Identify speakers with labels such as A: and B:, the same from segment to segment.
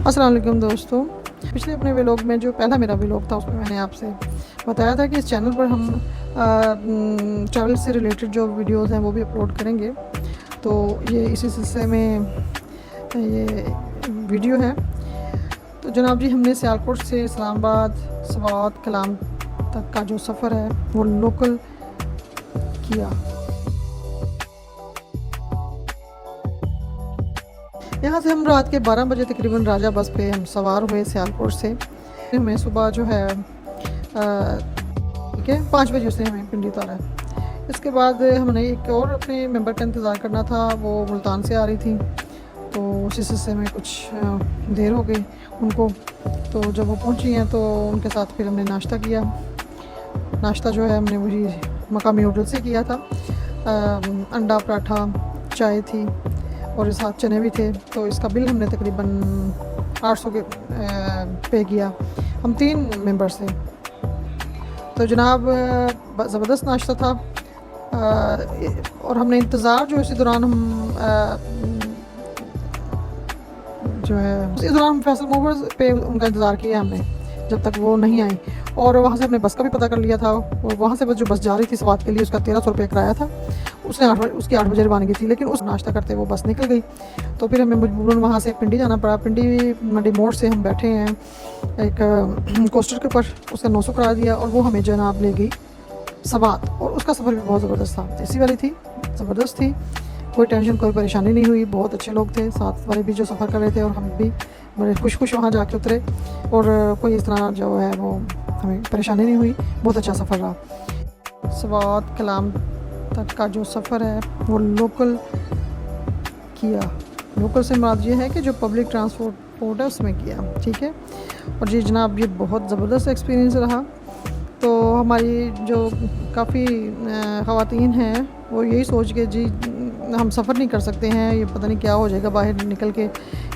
A: अस्सलाम वालेकुम दोस्तों। पिछले अपने व्लॉग में जो पहला मेरा व्लॉग था उसमें मैंने आपसे बताया था कि इस चैनल पर हम ट्रैवल से रिलेटेड जो वीडियोस हैं वो भी अपलोड करेंगे। तो ये इसी सिलसिले में ये वीडियो है। तो जनाब जी, हमने सियालकोट से इस्लामाबाद, स्वात, कलाम तक का जो सफ़र है वो लोकल किया। यहाँ से हम रात के 12 बजे तकरीबन राजा बस पे हम सवार हुए सियालकोट से। हमें सुबह जो है ठीक है 5 बजे से हमें पिंडी उतारा। इसके बाद हमने एक और अपने मेंबर का इंतज़ार करना था, वो मुल्तान से आ रही थी। तो उसी सिलसिले में कुछ देर हो गई उनको। तो जब वो पहुंची हैं तो उनके साथ फिर हमने नाश्ता किया। नाश्ता जो है हमने वही मकामी होटल से किया था। अंडा पराठा, चाय थी और साथ चने भी थे। तो इसका बिल हमने तकरीबन 800 के पे किया। हम 3 मेंबर्स थे। तो जनाब ज़बरदस्त नाश्ता था। और हमने इंतज़ार जो इसी दौरान हम जो है इस दौरान हम फैसल मूवर्स पे उनका इंतज़ार किया हमने जब तक वो नहीं आई। और वहाँ से हमने बस का भी पता कर लिया था। और वहाँ से बस जो बस जा रही थी स्वात के लिए, उसका 1300 रुपये किराया था। उसने उसकी 8 बजे रवानगी थी, लेकिन उस नाश्ता करते वो बस निकल गई। तो फिर हमें मजबूरन वहाँ से पिंडी जाना पड़ा। पिंडी मंडी मोड़ से हम बैठे हैं एक कोस्टर के ऊपर, उसका 900 करा दिया और वो हमें जनाब ले गई स्वात। और उसका सफ़र भी बहुत ज़बरदस्त था। एसी वाली थी, ज़बरदस्त थी, कोई टेंशन कोई परेशानी नहीं हुई। बहुत अच्छे लोग थे साथ वाले भी जो सफ़र कर रहे थे, और हम भी बड़े खुश वहाँ जाके उतरे। और कोई इस तरह जो है वो हमें परेशानी नहीं हुई। बहुत अच्छा सफ़र रहा। स्वात कलाम तक का जो सफ़र है वो लोकल किया। लोकल से मुराद ये है कि जो पब्लिक ट्रांसपोर्ट है उसमें किया, ठीक है। और जी जनाब, ये बहुत ज़बरदस्त एक्सपीरियंस रहा। तो हमारी जो काफ़ी ख़वातीन हैं वो यही सोच के जी हम सफ़र नहीं कर सकते हैं, ये पता नहीं क्या हो जाएगा, बाहर निकल के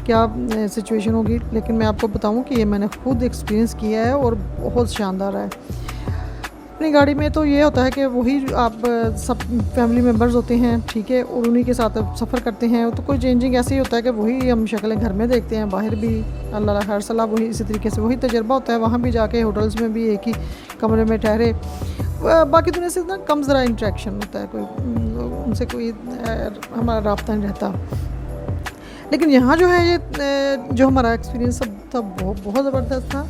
A: क्या सिचुएशन होगी। लेकिन मैं आपको बताऊं कि ये मैंने खुद एक्सपीरियंस किया है और बहुत शानदार है। अपनी गाड़ी में तो ये होता है कि वही आप सब फैमिली मेम्बर्स होते हैं, ठीक है, और उन्हीं के साथ सफ़र करते हैं। तो कोई चेंजिंग ऐसे ही होता है कि वही हम शक्लें घर में देखते हैं, बाहर भी अल्लाह खैर सलाह वही इसी तरीके से वही तजर्बा होता है। वहाँ भी जाके होटल्स में भी एक ही कमरे में ठहरे, बाकी दुनिया से ना कम ज़रा इंटरेक्शन होता है, कोई उनसे कोई हमारा राब्ता नहीं रहता। लेकिन यहाँ जो है ये जो हमारा एक्सपीरियंस सब था बहुत ज़बरदस्त था।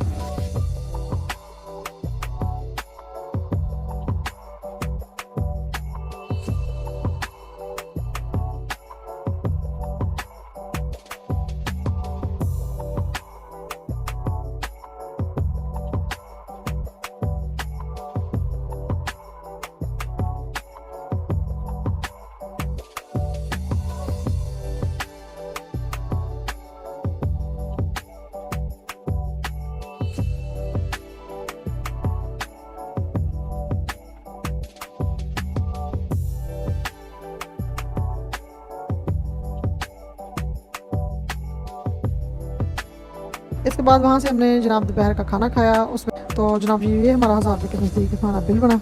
A: इसके बाद वहाँ से हमने जनाब दोपहर का खाना खाया। उसमें तो जनाब ये हमारा 1000 रुपये के नज़दीक हमारा बिल बना,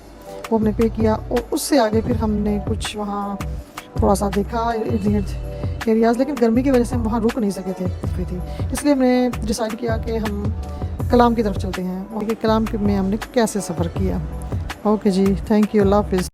A: वो हमने पे किया। और उससे आगे फिर हमने कुछ वहाँ थोड़ा सा देखा इर्द गिर्द एरियाज़, लेकिन गर्मी की वजह से हम वहाँ रुक नहीं सके थे थी। इसलिए हमने डिसाइड किया कि हम कलाम की तरफ चलते हैं और कलाम में हमने कैसे सफ़र किया। ओके जी, थैंक यू, अल्लाह हाफ़िज़।